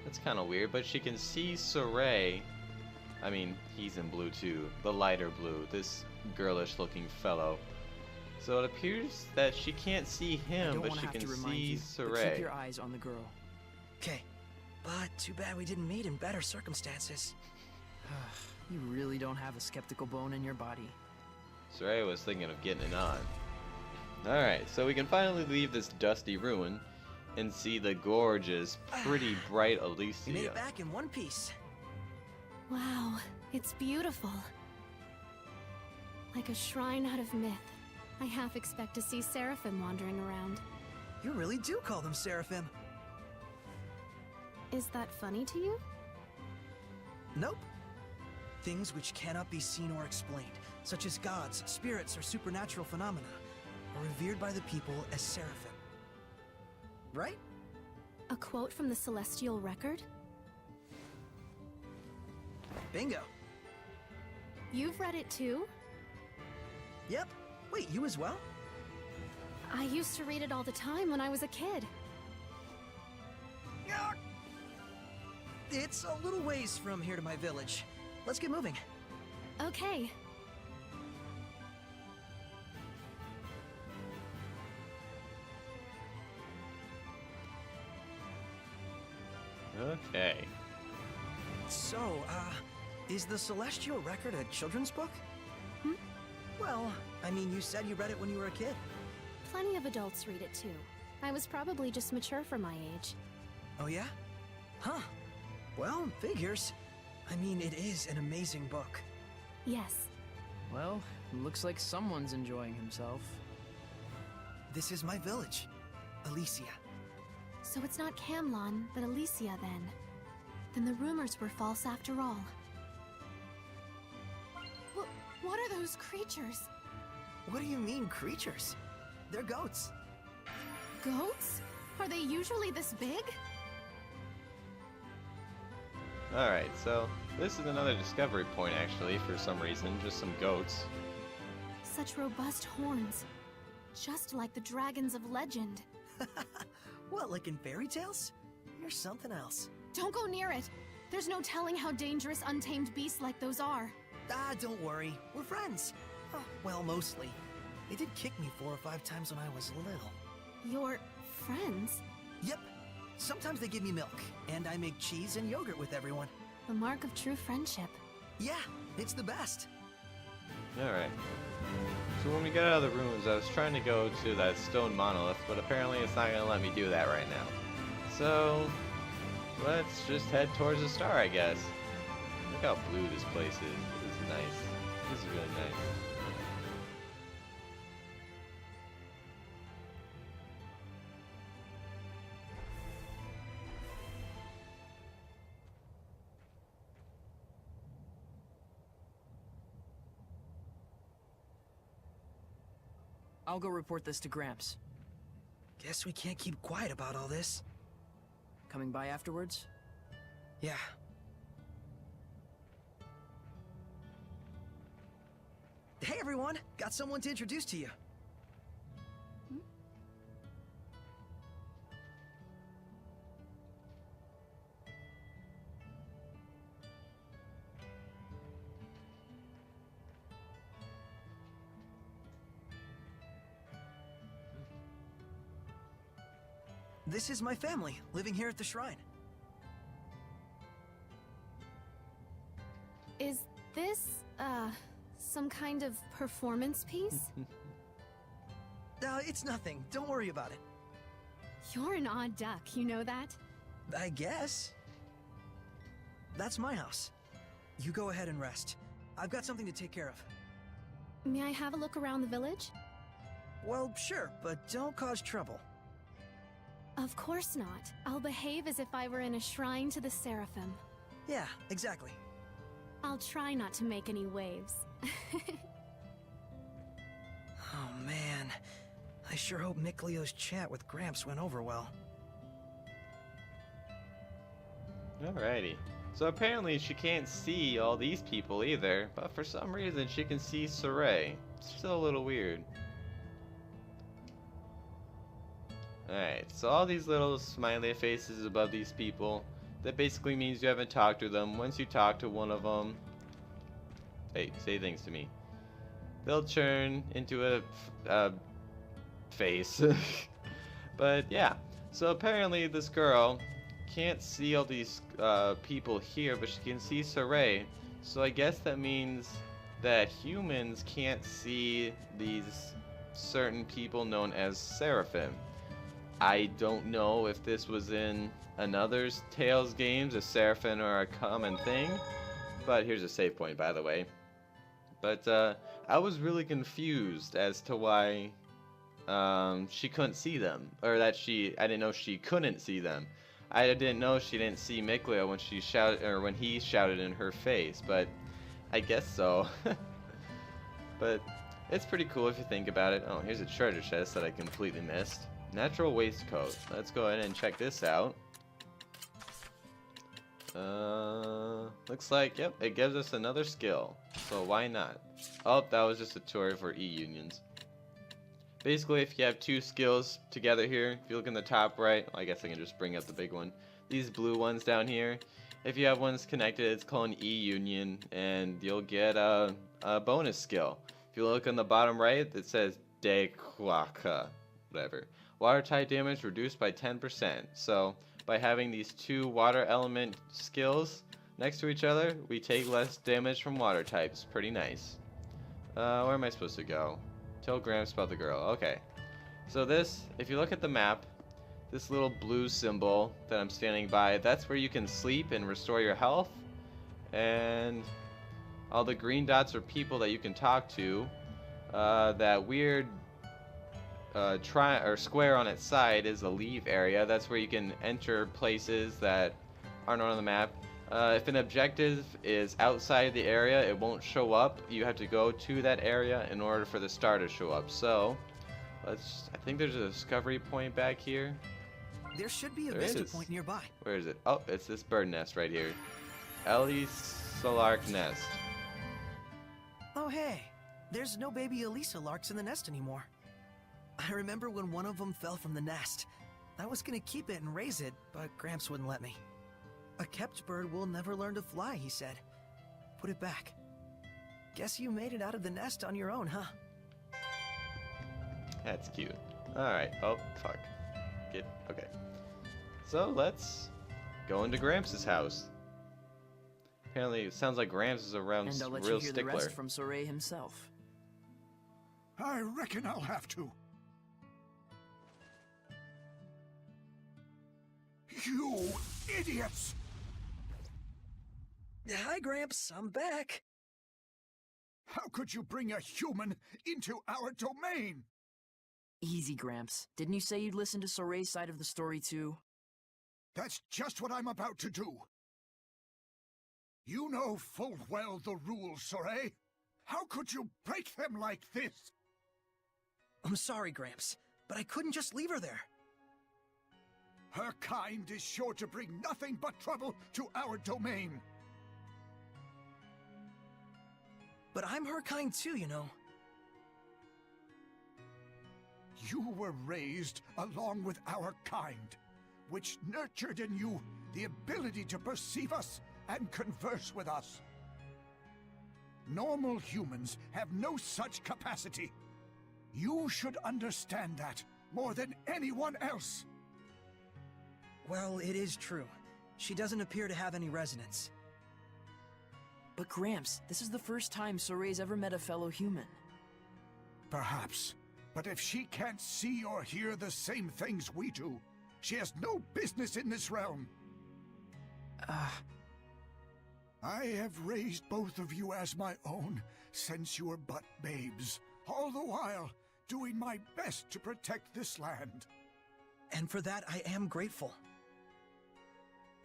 Speaker 1: That's kind of weird, but she can see Saray. I mean, he's in blue too, the lighter blue, this girlish looking fellow. So it appears that she can't see him, but she can see
Speaker 4: But keep
Speaker 1: Saray.
Speaker 4: your eyes on the girl.
Speaker 3: Okay. But too bad we didn't meet in better circumstances.
Speaker 4: You really don't have a skeptical bone in your body.
Speaker 1: Zestiria was thinking of getting it on. Alright, so we can finally leave this dusty ruin and see the gorgeous, pretty bright
Speaker 3: We made
Speaker 1: Elysia.
Speaker 3: it back in one piece.
Speaker 6: Wow, it's beautiful. Like a shrine out of myth. I half expect to see Seraphim wandering around.
Speaker 3: You really do call them Seraphim.
Speaker 6: Is that funny to you?
Speaker 3: Nope. Things which cannot be seen or explained, such as gods, spirits, or supernatural phenomena, are revered by the people as Seraphim. Right?
Speaker 6: A quote from the Celestial Record?
Speaker 3: Bingo.
Speaker 6: You've read it too?
Speaker 3: Yep. Wait, you as well?
Speaker 6: I used to read it all the time when I was a kid.
Speaker 3: Yark! It's a little ways from here to my village. Let's get moving.
Speaker 6: Okay.
Speaker 1: Okay.
Speaker 3: So, is the Celestial Record a children's book?
Speaker 6: Hmm?
Speaker 3: Well, I mean, you said you read it when you were a kid.
Speaker 6: Plenty of adults read it too. I was probably just mature for my age.
Speaker 3: Oh yeah? Huh. Well, figures. I mean, it is an amazing book.
Speaker 6: Yes.
Speaker 4: Well, looks like someone's enjoying himself.
Speaker 3: This is my village, Elysia.
Speaker 6: So it's not Camlon, but Elysia then. Then the rumors were false after all. What are those creatures?
Speaker 3: What do you mean, creatures? They're goats.
Speaker 6: Goats? Are they usually this big?
Speaker 1: Alright, so this is another discovery point actually for some reason, just some goats.
Speaker 6: Such robust horns. Just like the dragons of legend.
Speaker 3: What, like in fairy tales? You're something else.
Speaker 6: Don't go near it! There's no telling how dangerous untamed beasts like those are.
Speaker 3: Ah, don't worry. We're friends. Oh, well, mostly. They did kick me 4 or 5 times when I was little.
Speaker 6: Your friends?
Speaker 3: Yep. Sometimes they give me milk, and I make cheese and yogurt with everyone.
Speaker 6: The mark of true friendship.
Speaker 3: Yeah, it's the best.
Speaker 1: Alright. So when we got out of the ruins, I was trying to go to that stone monolith, but apparently it's not going to let me do that right now. So, let's just head towards the star, I guess. Look how blue this place is. This is nice. This is really nice.
Speaker 4: I'll go report this to Gramps.
Speaker 3: Guess we can't keep quiet about all this.
Speaker 4: Coming by afterwards?
Speaker 3: Yeah. Hey everyone! Got someone to introduce to you. This is my family, living here at the shrine.
Speaker 6: Is this, some kind of performance piece?
Speaker 3: It's nothing. Don't worry about it.
Speaker 6: You're an odd duck, you know that?
Speaker 3: I guess. That's my house. You go ahead and rest. I've got something to take care of.
Speaker 6: May I have a look around the village?
Speaker 3: Well, sure, but don't cause trouble.
Speaker 6: Of course not. I'll behave as if I were in a shrine to the Seraphim.
Speaker 3: Yeah, exactly.
Speaker 6: I'll try not to make any waves.
Speaker 3: Oh man, I sure hope Mick Leo's chat with Gramps went over well.
Speaker 1: Alrighty. So apparently she can't see all these people either, but for some reason she can see Saray. Still a little weird. Alright, so all these little smiley faces above these people, that basically means you haven't talked to them. Once you talk to one of them, hey, say things to me, they'll turn into a face. But yeah, so apparently this girl can't see all these people here, but she can see Saray. So I guess that means that humans can't see these certain people known as Seraphim. I don't know if this was in another Tales games, if Seraphim are a common thing, but here's a save point, by the way. But I was really confused as to why she couldn't see them, or that I didn't know she couldn't see them. I didn't know she didn't see Mikleo when she shouted, or when he shouted in her face, but I guess so. But it's pretty cool if you think about it. Oh, here's a treasure chest that I completely missed. Natural waistcoat. Let's go ahead and check this out. Looks like, yep, it gives us another skill. So why not? Oh, that was just a tutorial for E-unions. Basically, if you have two skills together here, if you look in the top right, I guess I can just bring up the big one. These blue ones down here, if you have ones connected, it's called an E-union, and you'll get a bonus skill. If you look on the bottom right, it says De Quaka, whatever. Water type damage reduced by 10%. So by having these two water element skills next to each other, we take less damage from water types. Pretty nice. Where am I supposed to go? Tell Gramps about the girl. Okay. So this, if you look at the map, this little blue symbol that I'm standing by, that's where you can sleep and restore your health. And all the green dots are people that you can talk to. That weird square on its side is a leave area. That's where you can enter places that aren't on the map. If an objective is outside the area, it won't show up. You have to go to that area in order for the star to show up. So, I think there's a discovery point back here.
Speaker 3: There should be a
Speaker 1: There
Speaker 3: vista
Speaker 1: is.
Speaker 3: point nearby.
Speaker 1: Where is it? Oh, it's this bird nest right here. Ellie's Solark nest.
Speaker 3: Oh hey, there's no baby Elisa larks in the nest anymore. I remember when one of them fell from the nest. I was gonna keep it and raise it, but Gramps wouldn't let me. A kept bird will never learn to fly, he said. Put it back. Guess you made it out of the nest on your own, huh?
Speaker 1: That's cute. Alright. Oh, fuck. Okay. So, let's go into Gramps' house. Apparently, it sounds like Gramps is around
Speaker 4: And I'll let
Speaker 1: real
Speaker 4: you hear the
Speaker 1: stickler.
Speaker 4: rest from Soray himself.
Speaker 5: I reckon I'll have to. You idiots!
Speaker 3: Hi, Gramps. I'm back.
Speaker 5: How could you bring a human into our domain?
Speaker 4: Easy, Gramps. Didn't you say you'd listen to Soray's side of the story too?
Speaker 5: That's just what I'm about to do. You know full well the rules, Soray. How could you break them like this?
Speaker 3: I'm sorry, Gramps, but I couldn't just leave her there.
Speaker 5: Her kind is sure to bring nothing but trouble to our domain.
Speaker 3: But I'm her kind too, you know.
Speaker 5: You were raised along with our kind, which nurtured in you the ability to perceive us and converse with us. Normal humans have no such capacity. You should understand that more than anyone else.
Speaker 3: Well, it is true. She doesn't appear to have any resonance.
Speaker 4: But Gramps, this is the first time Soray's ever met a fellow human.
Speaker 5: Perhaps. But if she can't see or hear the same things we do, she has no business in this realm. I have raised both of you as my own since you were but babes, all the while doing my best to protect this land.
Speaker 3: And for that, I am grateful.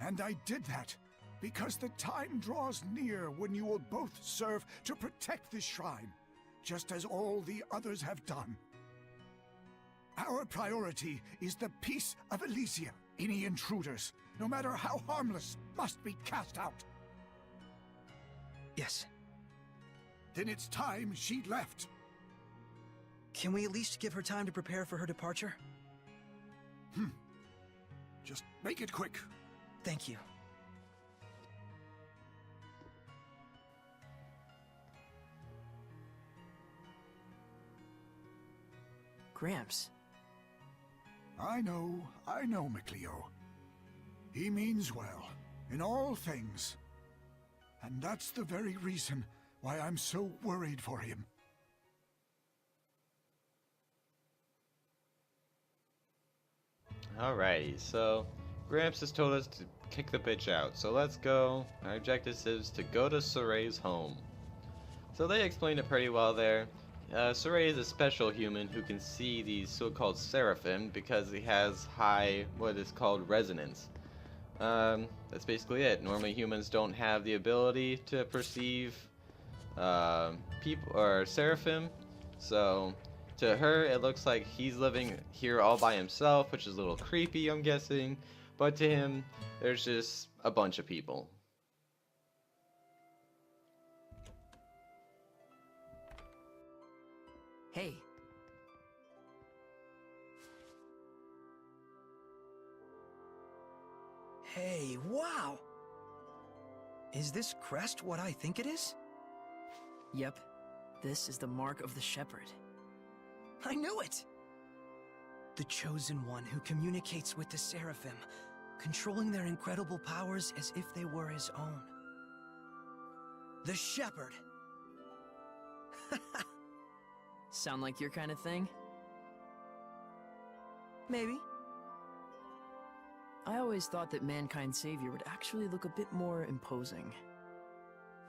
Speaker 5: And I did that because the time draws near when you will both serve to protect this shrine, just as all the others have done. Our priority is the peace of Elysia. Any intruders, no matter how harmless, must be cast out.
Speaker 3: Yes.
Speaker 5: Then it's time she left.
Speaker 3: Can we at least give her time to prepare for her departure?
Speaker 5: Just make it quick.
Speaker 3: Thank you.
Speaker 4: Gramps.
Speaker 5: I know, Mikleo. He means well, in all things. And that's the very reason why I'm so worried for him.
Speaker 1: Alrighty, so Gramps has told us to kick the bitch out, so let's go. Our objective is to go to Soray's home. So they explained it pretty well there. Soray is a special human who can see these so-called seraphim because he has high, what is called resonance. That's basically it. Normally humans don't have the ability to perceive people or seraphim, so to her it looks like he's living here all by himself, which is a little creepy, I'm guessing, but to him there's just a bunch of people.
Speaker 4: Hey.
Speaker 3: Hey, wow! Is this crest what I think it is?
Speaker 4: Yep. This is the mark of the shepherd.
Speaker 3: I knew it! The Chosen One who communicates with the Seraphim, controlling their incredible powers as if they were his own. The Shepherd!
Speaker 4: Sound like your kind of thing?
Speaker 3: Maybe.
Speaker 4: I always thought that Mankind's savior would actually look a bit more imposing.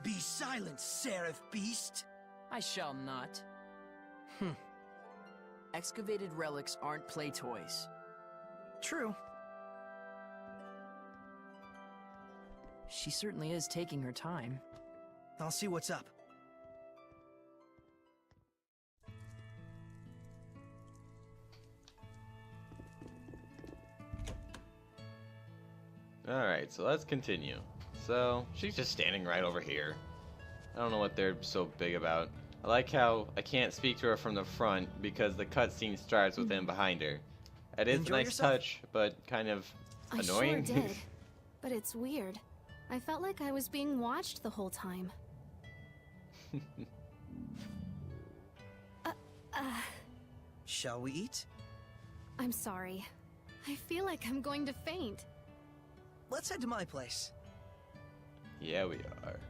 Speaker 3: Be silent, Seraph Beast!
Speaker 4: I shall not. Excavated relics aren't play toys.
Speaker 3: True.
Speaker 4: She certainly is taking her time.
Speaker 3: I'll see what's up.
Speaker 1: Alright, so let's continue. So, she's just standing right over here. I don't know what they're so big about. I like how I can't speak to her from the front because the cutscene starts with him behind her. It is a nice
Speaker 3: yourself.
Speaker 1: touch, but kind of annoying.
Speaker 6: I sure did. But it's weird. I felt like I was being watched the whole time.
Speaker 3: Shall we eat?
Speaker 6: I'm sorry. I feel like I'm going to faint.
Speaker 3: Let's head to my place.
Speaker 1: Yeah, we are.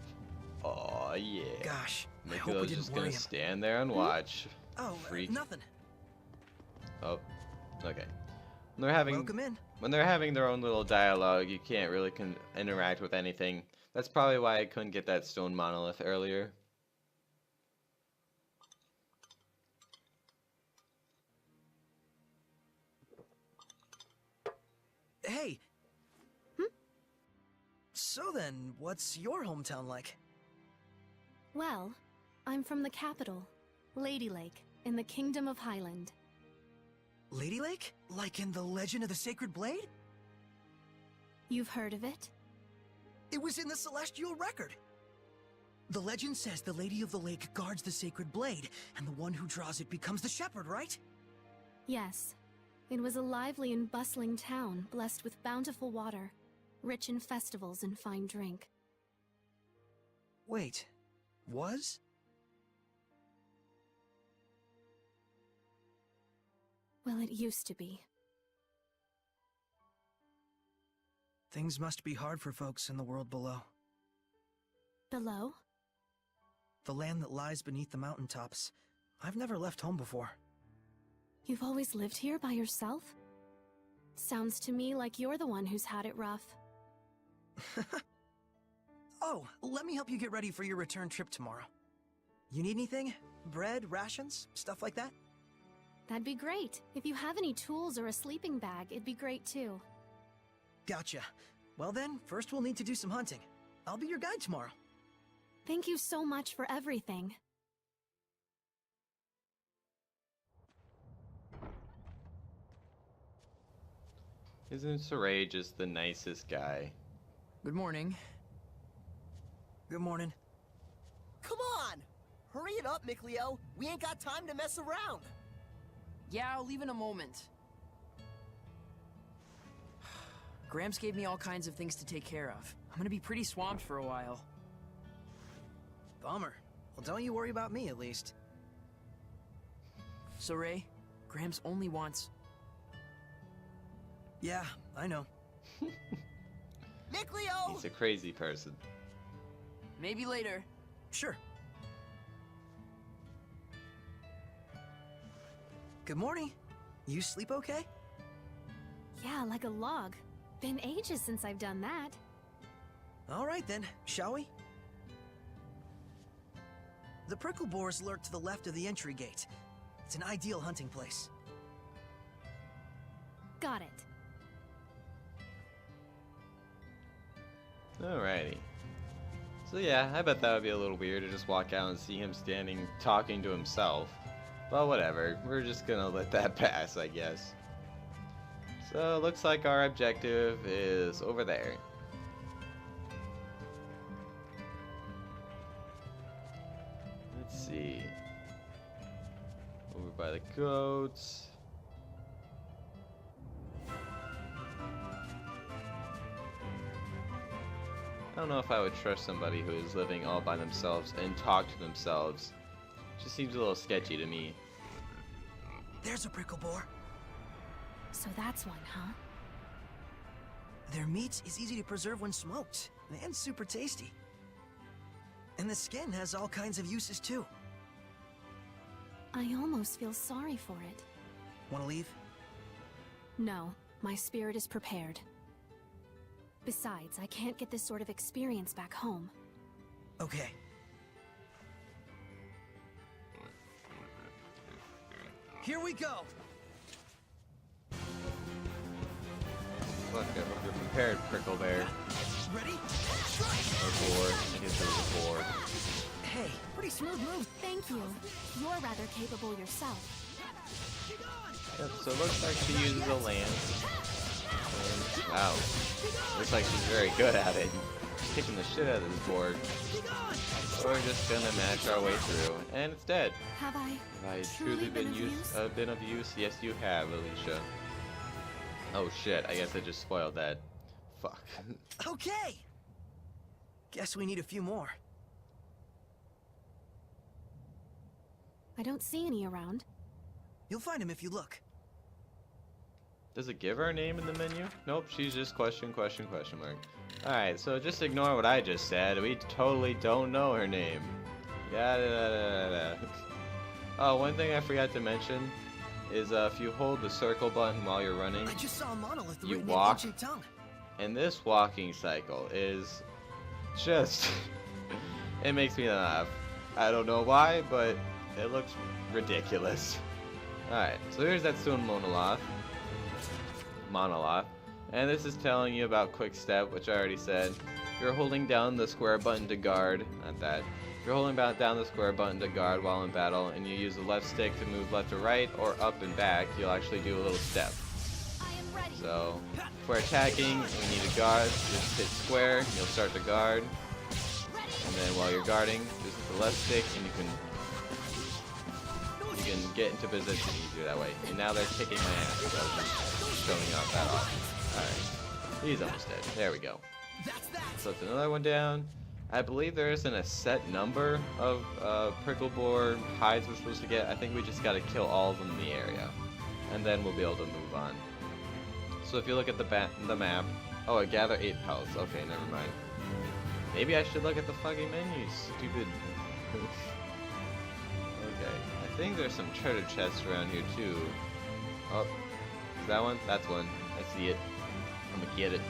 Speaker 1: Aw, yeah.
Speaker 3: Gosh, I hope we
Speaker 1: Nico's
Speaker 3: didn't
Speaker 1: just
Speaker 3: worry
Speaker 1: gonna
Speaker 3: him.
Speaker 1: stand there and watch.
Speaker 3: Oh,
Speaker 1: Freak.
Speaker 3: nothing.
Speaker 1: Oh, okay.
Speaker 3: Welcome in.
Speaker 1: When they're having their own little dialogue, you can't really interact with anything. That's probably why I couldn't get that stone monolith earlier.
Speaker 3: Hey. So then, what's your hometown like?
Speaker 6: Well, I'm from the capital, Lady Lake, in the Kingdom of Highland.
Speaker 3: Lady Lake? Like in the Legend of the Sacred Blade?
Speaker 6: You've heard of it?
Speaker 3: It was in the Celestial Record. The legend says the Lady of the Lake guards the Sacred Blade, and the one who draws it becomes the shepherd, right?
Speaker 6: Yes. It was a lively and bustling town, blessed with bountiful water, rich in festivals and fine drink.
Speaker 3: Wait, was?
Speaker 6: Well, it used to be.
Speaker 3: Things must be hard for folks in the world below.
Speaker 6: Below?
Speaker 3: The land that lies beneath the mountaintops. I've never left home before.
Speaker 6: You've always lived here by yourself? Sounds to me like you're the one who's had it rough.
Speaker 3: Oh, let me help you get ready for your return trip tomorrow. You need anything? Bread, rations, stuff like that?
Speaker 6: That'd be great. If you have any tools or a sleeping bag, it'd be great too.
Speaker 3: Gotcha. Well then, first we'll need to do some hunting. I'll be your guide tomorrow.
Speaker 6: Thank you so much for everything.
Speaker 1: Isn't Soray just the nicest guy?
Speaker 4: Good morning.
Speaker 3: Good morning.
Speaker 7: Come on! Hurry it up, Mikleo. We ain't got time to mess around.
Speaker 4: Yeah, I'll leave in a moment. Gramps gave me all kinds of things to take care of. I'm gonna be pretty swamped for a while.
Speaker 3: Bummer. Well, don't you worry about me, at least.
Speaker 4: So, Ray, Gramps only wants...
Speaker 3: Yeah, I know.
Speaker 7: Mickleo!
Speaker 1: He's a crazy person.
Speaker 4: Maybe later.
Speaker 3: Sure. Good morning. You sleep okay?
Speaker 6: Yeah, like a log. Been ages since I've done that.
Speaker 3: All right then, shall we? The prickle boars lurk to the left of the entry gate. It's an ideal hunting place.
Speaker 6: Got it.
Speaker 1: Alrighty. So yeah, I bet that would be a little weird to just walk out and see him standing talking to himself. But whatever, we're just gonna let that pass, I guess. So it looks like our objective is over there. Let's see. Over by the goats. I don't know if I would trust somebody who is living all by themselves and talk to themselves. Just seems a little sketchy to me.
Speaker 3: There's a prickle boar.
Speaker 6: So that's one, huh?
Speaker 3: Their meat is easy to preserve when smoked, and super tasty. And the skin has all kinds of uses too.
Speaker 6: I almost feel sorry for it.
Speaker 3: Want to leave?
Speaker 6: No, my spirit is prepared. Besides, I can't get this sort of experience back home.
Speaker 3: Okay. Here we go!
Speaker 1: Look, I hope you're prepared, Prickle Bear.
Speaker 3: Ready?
Speaker 1: Or boar. I guess it was a boar.
Speaker 3: Hey, pretty smooth move.
Speaker 6: Thank you. You're rather capable yourself.
Speaker 1: Yep, so it looks like she uses a lance. And, wow. Looks like she's very good at it. She's kicking the shit out of this board. So we're just gonna match our way through. And it's dead.
Speaker 6: Have I
Speaker 1: Have I truly been of use? Yes, you have, Alicia. Oh shit, I guess I just spoiled that. Fuck.
Speaker 3: Okay! Guess we need a few more.
Speaker 6: I don't see any around.
Speaker 3: You'll find him if you look.
Speaker 1: Does it give her a name in the menu? Nope, she's just question mark. Alright, so just ignore what I just said. We totally don't know her name. Yeah. Oh, one thing I forgot to mention is if you hold the circle button while you're running,
Speaker 3: I just saw a monolith
Speaker 1: you
Speaker 3: written
Speaker 1: walk.
Speaker 3: in ancient tongue.
Speaker 1: And this walking cycle is just... it makes me laugh. I don't know why, but it looks ridiculous. Alright, so here's that stone monolith. And this is telling you about quick step, which I already said. If you're holding down the square button to guard, not that. If you're holding down the square button to guard while in battle, and you use the left stick to move left to right or up and back, you'll actually do a little step. So, if we're attacking and we need a guard, just hit square, and you'll start to guard. And then while you're guarding, just hit the left stick, and you can get into position easier that way. And now they're kicking my ass, so I was just showing off that off. Alright, he's almost dead. There we go. So it's another one down. I believe there isn't a set number of prickle boar hides we're supposed to get. I think we just gotta kill all of them in the area. And then we'll be able to move on. So if you look at the map... Oh, gather 8 pelts. Okay, never mind. Maybe I should look at the fucking menu, stupid... Okay, I think there's some treasure chests around here too. Oh, is that one? That's one. I see it. I'm gonna get it.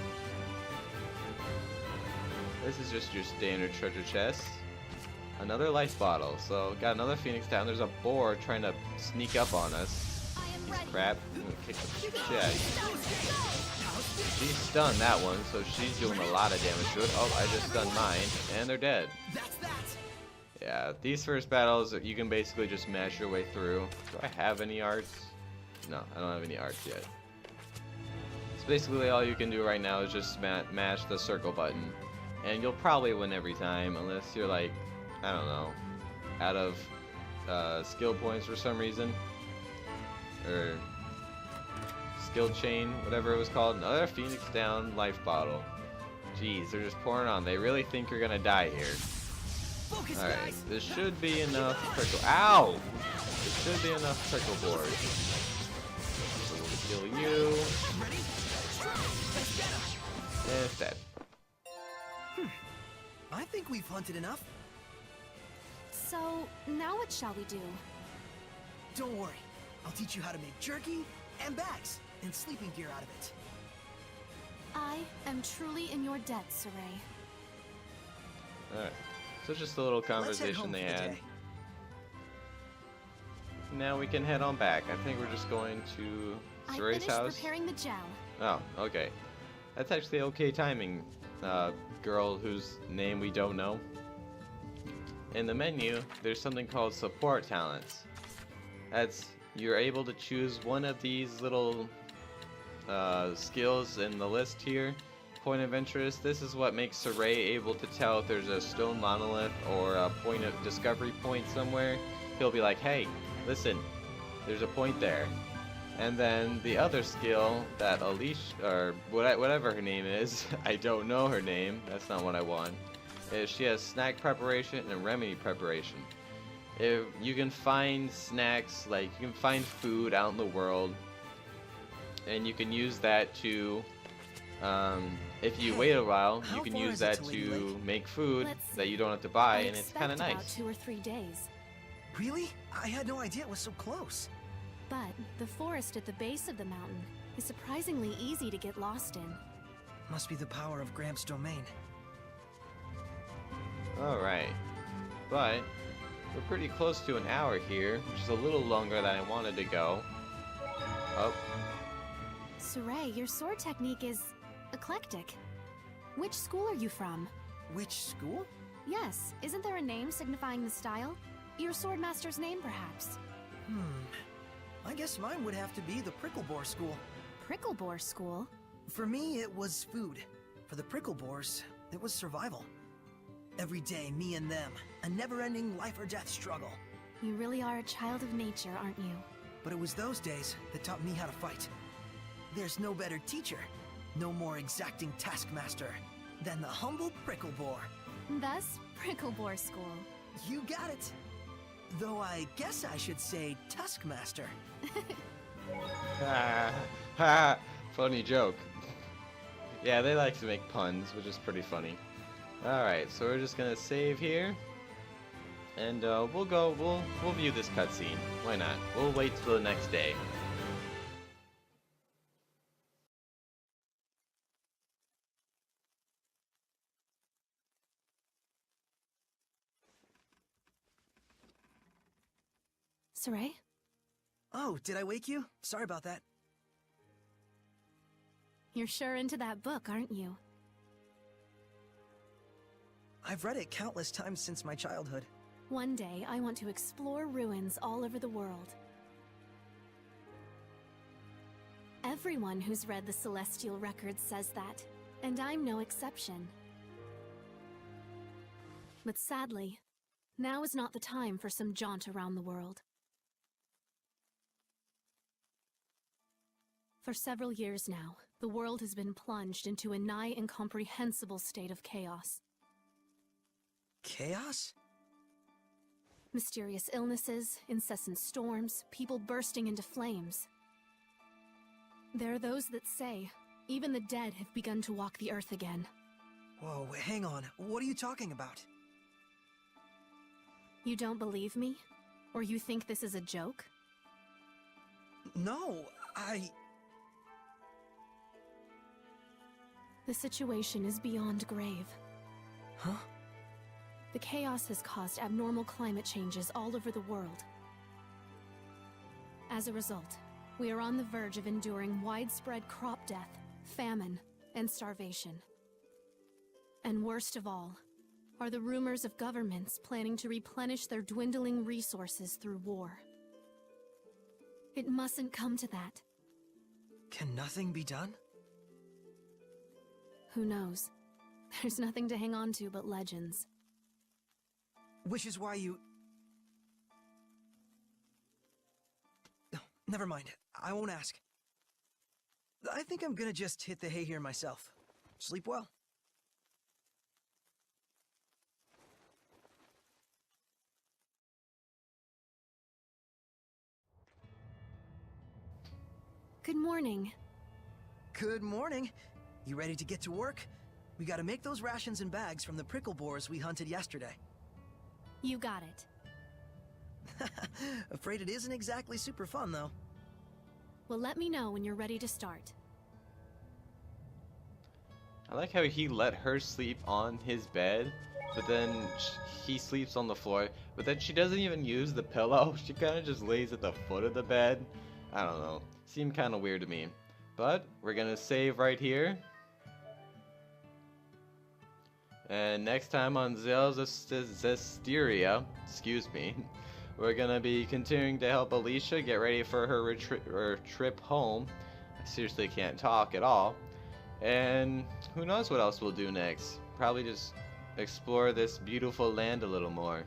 Speaker 1: This is just your standard treasure chest. Another life bottle. So got another phoenix down. There's a boar trying to sneak up on us. He's crap. I'm gonna kick the shit out of you. She stunned that one, so she's doing a lot of damage to it. Oh, I just stunned mine, and they're dead. Yeah, these first battles, you can basically just mash your way through. Do I have any arts? No, I don't have any arts yet. So basically all you can do right now is just mash the circle button. And you'll probably win every time, unless you're like, I don't know, out of skill points for some reason. Or skill chain, whatever it was called. Another Phoenix down life bottle. Jeez, they're just pouring on. They really think you're gonna die here. Alright, this should be enough prickle. Ow! There should be enough prickle boards. So we'll kill you. And it's dead.
Speaker 3: I think we've hunted enough.
Speaker 6: So, now what shall we do?
Speaker 3: Don't worry. I'll teach you how to make jerky and bags and sleeping gear out of it.
Speaker 6: I am truly in your debt, Saray.
Speaker 1: Alright. So just a little
Speaker 3: Let's head
Speaker 1: conversation
Speaker 3: home
Speaker 1: they
Speaker 3: for the
Speaker 1: had.
Speaker 3: day.
Speaker 1: Now we can head on back. I think we're just going to
Speaker 6: I
Speaker 1: Saray's
Speaker 6: finished
Speaker 1: house.
Speaker 6: preparing the gel.
Speaker 1: Oh, okay. That's actually okay timing, girl whose name we don't know. In the menu, there's something called support talents. You're able to choose one of these little skills in the list here. Point of interest, this is what makes Saray able to tell if there's a stone monolith or a point of discovery point somewhere. He'll be like, hey, listen, there's a point there. And then the other skill that Alicia, or whatever her name is, I don't know her name, that's not what I want, is she has snack preparation and remedy preparation. If you can find snacks, like you can find food out in the world, and you can use that to, if you wait a while, you can use that to make food that you don't have to buy, and it's kind of nice.
Speaker 6: About 2 or 3 days.
Speaker 3: Really? I had no idea it was so close.
Speaker 6: But the forest at the base of the mountain is surprisingly easy to get lost in.
Speaker 3: Must be the power of Gramps' domain.
Speaker 1: Alright, but we're pretty close to an hour here, which is a little longer than I wanted to go. Oh,
Speaker 6: Saray, your sword technique is eclectic. Which school are you from?
Speaker 3: Which school?
Speaker 6: Yes, isn't there a name signifying the style? Your swordmaster's name, perhaps?
Speaker 3: I guess mine would have to be the Pricklebore School.
Speaker 6: Pricklebore School?
Speaker 3: For me, it was food. For the Pricklebores, it was survival. Every day, me and them, a never-ending life-or-death struggle.
Speaker 6: You really are a child of nature, aren't you?
Speaker 3: But it was those days that taught me how to fight. There's no better teacher, no more exacting taskmaster than the humble Pricklebore.
Speaker 6: Thus, Pricklebore School.
Speaker 3: You got it. Though I guess I should say Tuskmaster.
Speaker 1: ha, ha, funny joke. Yeah, they like to make puns, which is pretty funny. Alright, so we're just gonna save here. And we'll view this cutscene. Why not? We'll wait till the next day.
Speaker 6: Saray?
Speaker 3: Oh, did I wake you? Sorry about that.
Speaker 6: You're sure into that book, aren't you?
Speaker 3: I've read it countless times since my childhood.
Speaker 6: One day, I want to explore ruins all over the world. Everyone who's read the Celestial Records says that, and I'm no exception. But sadly, now is not the time for some jaunt around the world. For several years now, the world has been plunged into a nigh incomprehensible state of chaos.
Speaker 3: Chaos?
Speaker 6: Mysterious illnesses, incessant storms, people bursting into flames. There are those that say, even the dead have begun to walk the earth again.
Speaker 3: Whoa, hang on. What are you talking about?
Speaker 6: You don't believe me? Or you think this is a joke?
Speaker 3: No,
Speaker 6: The situation is beyond grave.
Speaker 3: Huh?
Speaker 6: The chaos has caused abnormal climate changes all over the world. As a result, we are on the verge of enduring widespread crop death, famine, and starvation. And worst of all, are the rumors of governments planning to replenish their dwindling resources through war. It mustn't come to that.
Speaker 3: Can nothing be done?
Speaker 6: Who knows? There's nothing to hang on to but legends.
Speaker 3: Which is why you... No, never mind. I won't ask. I think I'm gonna just hit the hay here myself. Sleep well.
Speaker 6: Good morning.
Speaker 3: Good morning. You ready to get to work? We gotta make those rations and bags from the prickle boars we hunted yesterday.
Speaker 6: You got it.
Speaker 3: Afraid it isn't exactly super fun, though.
Speaker 6: Well, let me know when you're ready to start.
Speaker 1: I like how he let her sleep on his bed, but then he sleeps on the floor, but then she doesn't even use the pillow. She kind of just lays at the foot of the bed. I don't know. Seemed kind of weird to me. But we're gonna save right here. And next time on Zestiria, excuse me, we're gonna be continuing to help Alicia get ready for her trip home. I seriously can't talk at all. And who knows what else we'll do next. Probably just explore this beautiful land a little more.